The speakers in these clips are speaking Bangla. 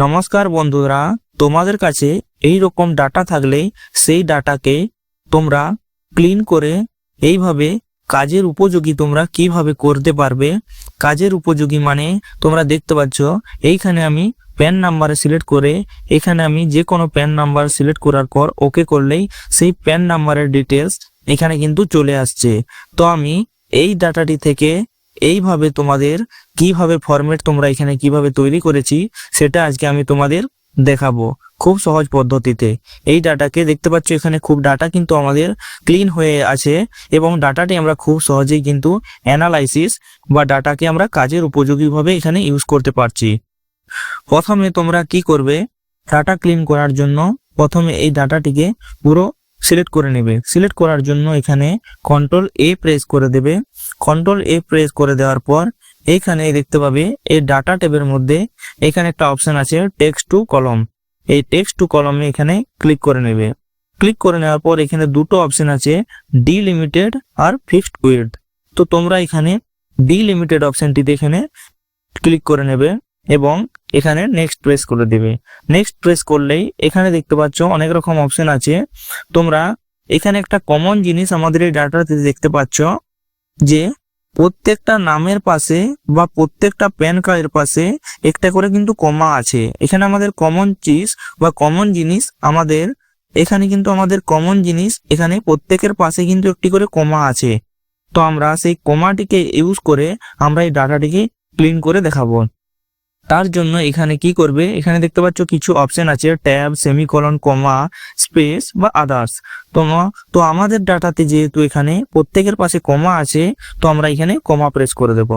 নমস্কার বন্ধুরা, তোমাদের কাছে এই রকম ডাটা থাকলে সেই ডাটাকে তোমরা ক্লিন করে এইভাবে কাজের উপযোগী তোমরা কিভাবে করতে পারবে। কাজের উপযোগী মানে তোমরা দেখতে পাচ্ছ এইখানে আমি প্যান নাম্বারে সিলেক্ট করে এখানে আমি যে কোনো প্যান নাম্বার সিলেক্ট করার পর ওকে করলেই সেই প্যান নাম্বারের ডিটেলস এখানে কিন্তু চলে আসছে। তো আমি এই ডাটাটি থেকে এইভাবে তোমাদের কিভাবে ফরম্যাট তোমরা এখানে কিভাবে তৈরি করেছি সেটা আজকে আমি তোমাদের দেখাবো খুব সহজ পদ্ধতিতে। এই ডাটাকে দেখতে পাচ্ছ এখানে খুব ডাটা কিন্তু আমাদের ক্লিন হয়ে আছে এবং ডাটাটি আমরা খুব সহজেই কিন্তু অ্যানালাইসিস বা ডাটাকে আমরা কাজের উপযোগীভাবে এখানে ইউজ করতে পারছি। প্রথমে তোমরা কি করবে, ডাটা ক্লিন করার জন্য প্রথমে এই ডাটাটিকে পুরো সিলেক্ট করে নেবে। সিলেক্ট করার জন্য এখানে কন্ট্রোল এ প্রেস করে দেবে। কন্ট্রোল এ প্রেস করে দেওয়ার পর এইখানে দেখতে পাবে এই ডাটা ট্যাবের মধ্যে এখানে একটা অপশন আছে টেক্সট টু কলম। এই টেক্সট টু কলমে এখানে ক্লিক করে নেবে। ক্লিক করে নেওয়ার পর এখানে দুটো অপশন আছে ডিলিমিটেড আর ফিক্সড উইডথ। তো তোমরা এখানে ডিলিমিটেড অপশনটিতে এখানে ক্লিক করে নেবে এবং এখানে নেক্সট প্রেস করে দেবে। নেক্সট প্রেস করলেই এখানে দেখতে পাচ্ছ অনেক রকম অপশন আছে। তোমরা এখানে একটা কমন জিনিস আমাদের এই ডাটাতে দেখতে পাচ্ছ যে প্রত্যেকটা নামের পাশে বা প্রত্যেকটা প্যান কার্ডের পাশে একটা করে কিন্তু কমা আছে। এখানে আমাদের কমন চিজ বা কমন জিনিস আমাদের এখানে কিন্তু আমাদের কমন জিনিস এখানে প্রত্যেকের পাশে কিন্তু একটি করে কমা আছে। তো আমরা সেই কমাটিকে ইউজ করে আমরা এই ডাটাটিকে ক্লিন করে দেখাবো। তার জন্য এখানে কি করবে, এখানে দেখতে পাচ্ছ কিছু অপশন আছে ট্যাব, সেমিকোলন, কমা, স্পেস বা আদার্স। তো আমাদের ডাটাতে যেহেতু এখানে প্রত্যেকের পাশে কমা আছে তো আমরা এখানে কমা প্রেস করে দেব।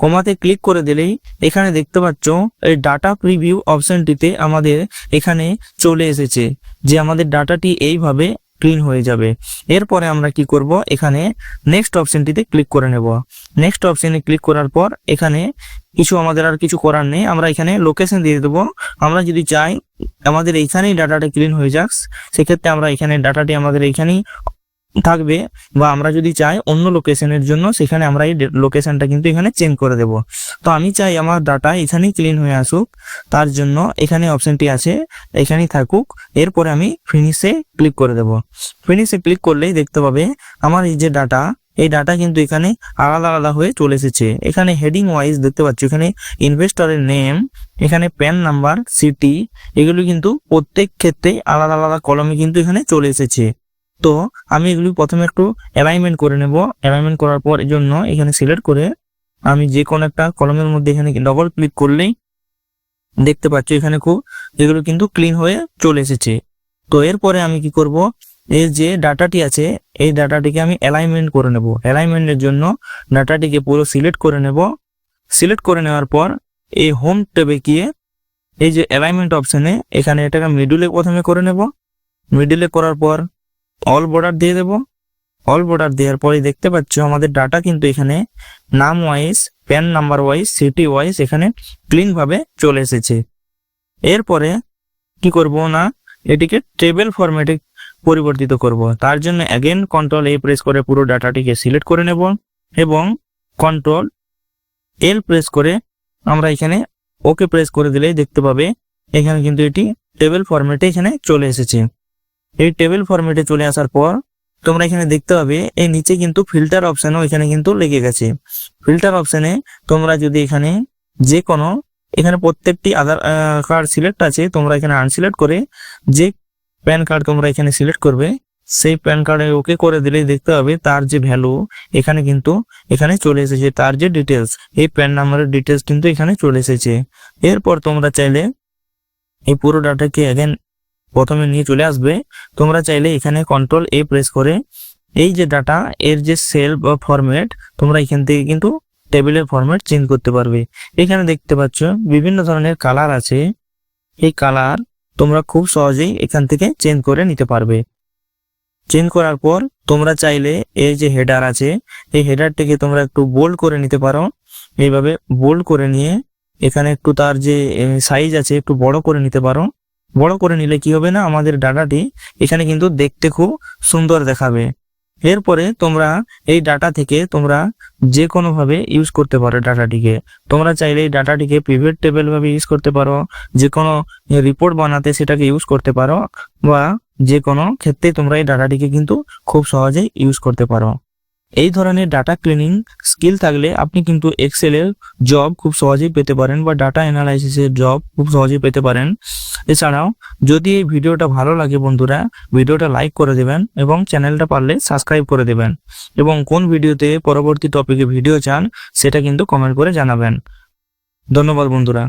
কমাতে ক্লিক করে দিলেই এখানে দেখতে পাচ্ছ এই ডাটা প্রিভিউ অপশনটিতে আমাদের এখানে চলে এসেছে যে আমাদের ডাটাটি এইভাবে ক্লিন হয়ে যাবে। এরপরে আমরা কি করব, এখানে নেক্সট অপশনটিতে ক্লিক করে নেব। নেক্সট অপশনে ক্লিক করার পর এখানে আমাদের আর কিছু করার নেই, আমরা এখানে লোকেশন দিয়ে দেবো। আমরা যদি চাই আমাদের এইখানেই ডাটাটা ক্লিন হয়ে যাক সেক্ষেত্রে আমরা এখানে ডাটাটি আমাদের এইখানেই থাকবে, বা আমরা যদি চাই অন্য লোকেশনের জন্য সেখানে আমরা এই লোকেশনটা কিন্তু এখানে চেঞ্জ করে দেব। তো আমি চাই আমার ডাটা এখানেই ক্লিন হয়ে আসুক, তার জন্য এখানে অপশনটি আছে এখানেই থাকুক। এরপরে আমি ফিনিশে ক্লিক করে দেব। ফিনিশে ক্লিক করলেই দেখতে পাবে আমার এই যে ডাটা, এই ডাটা কিন্তু এখানে আলাদা আলাদা হয়ে চলে এসেছে। এখানে হেডিং ওয়াইজ দেখতে পাচ্ছি এখানে ইনভেস্টরের নেম, এখানে প্যান নাম্বার, সিটি, এগুলো কিন্তু প্রত্যেক ক্ষেত্রে আলাদা আলাদা কলমে কিন্তু এখানে চলে এসেছে। তো আমি এগুলি প্রথমে একটু অ্যালাইনমেন্ট করে নেব। অ্যালাইনমেন্ট করার পর এর জন্য এখানে সিলেক্ট করে আমি যে কোনো একটা কলমের মধ্যে এখানে ডবল ক্লিক করলেই দেখতে পাচ্ছি এখানে খুব এগুলো কিন্তু ক্লিন হয়ে চলে এসেছে। তো এরপরে আমি কি করব, এই যে ডাটাটি আছে এই ডাটাটিকে আমি অ্যালাইনমেন্ট করে নেব। অ্যালাইনমেন্টের জন্য ডাটাটিকে পুরো সিলেক্ট করে নেব। সিলেক্ট করে নেওয়ার পর এই হোম ট্যাবে গিয়ে এই যে অ্যালাইনমেন্ট অপশনে এখানে এটাকে মিডলে প্রথমে করে নেব। মিডলে করার পর অল বর্ডার দিয়ে দেব। অল বর্ডার দেওয়ার পরে দেখতে পাচ্ছ আমাদের ডাটা কিন্তু এখানে নাম wise, pan number wise, city wise এখানে ক্লিন ভাবে চলে এসেছে। এরপরে কি করব না, এটিকে টেবিল ফরম্যাটে পরিবর্তিত করব। তার জন্য অ্যাগেন কন্ট্রোল এ প্রেস করে পুরো ডাটাটিকে সিলেক্ট করে নেব এবং কন্ট্রোল এল প্রেস করে আমরা এখানে ওকে প্রেস করে দিলেই দেখতে পাবে এখানে কিন্তু এটি টেবিল ফরম্যাটে এখানে চলে এসেছে। এই টেবিল ফরম্যাটে চলে আসার পর তোমরা এখানে দেখতে পাবে এই নিচে কিন্তু ফিল্টার অপশনও এখানে কিন্তু লেগে গেছে। ফিল্টার অপশনে তোমরা যদি এখানে যে কোনো এখানে প্রত্যেকটি আধার কার্ড সিলেক্ট আছে, তোমরা এখানে আনসিলেক্ট করে যে প্যান কার্ড তোমরা এখানে সিলেক্ট করবে সেই প্যান কার্ডে ওকে করে দিলেই দেখতে পাবে তার যে ভ্যালু এখানে কিন্তু এখানে চলে এসেছে, তার যে ডিটেলস এই প্যান নাম্বারের ডিটেলস কিন্তু এখানে চলে এসেছে। এরপর তোমরা চাইলে এই পুরো ডাটাকে অ্যাগেন প্রথমে নিয়ে চলে আসবে। তোমরা চাইলে এখানে কন্ট্রোল এ প্রেস করে এই যে ডাটা এর যে সেল বা ফরম্যাট তোমরা এখান থেকে কিন্তু টেবিলের ফরম্যাট চেঞ্জ করতে পারবে। এখানে দেখতে পাচ্ছ বিভিন্ন ধরনের কালার আছে, এই কালার তোমরা খুব সহজেই এখান থেকে চেঞ্জ করে নিতে পারবে। চেঞ্জ করার পর তোমরা চাইলে এই যে হেডার আছে এই হেডারটিকে তোমরা একটু বোল্ড করে নিতে পারো। এইভাবে বোল্ড করে নিয়ে এখানে একটু তার যে সাইজ আছে একটু বড় করে নিতে পারো। বড় করে নিলে কি হবে না, আমাদের ডাটাটি এখানে কিন্তু দেখতে খুব সুন্দর দেখাবে। এরপরে তোমরা এই ডাটা থেকে তোমরা যে কোনো ভাবে ইউজ করতে পারো ডাটাটিকে। তোমরা চাইলে এই ডাটাটিকে পিভট টেবিল ভাবে ইউজ করতে পারো, যে কোনো রিপোর্ট বানাতে সেটাকে ইউজ করতে পারো, বা যে কোনো ক্ষেত্রে তোমরা এই ডাটাটিকে কিন্তু খুব সহজেই ইউজ করতে পারো। এই ধরনের ডাটা ক্লিনিং স্কিল থাকলে আপনি কিন্তু এক্সেলের জব খুব সহজেই পেতে পারেন, বা ডাটা অ্যানালাইসিসের জব খুব সহজেই পেতে পারেন। এছাড়াও যদি এই ভিডিওটা ভালো লাগে বন্ধুরা, ভিডিওটা লাইক করে দেবেন এবং চ্যানেলটা পারলে সাবস্ক্রাইব করে দেবেন, এবং কোন ভিডিওতে পরবর্তী টপিকে ভিডিও চান সেটা কিন্তু কমেন্ট করে জানাবেন। ধন্যবাদ বন্ধুরা।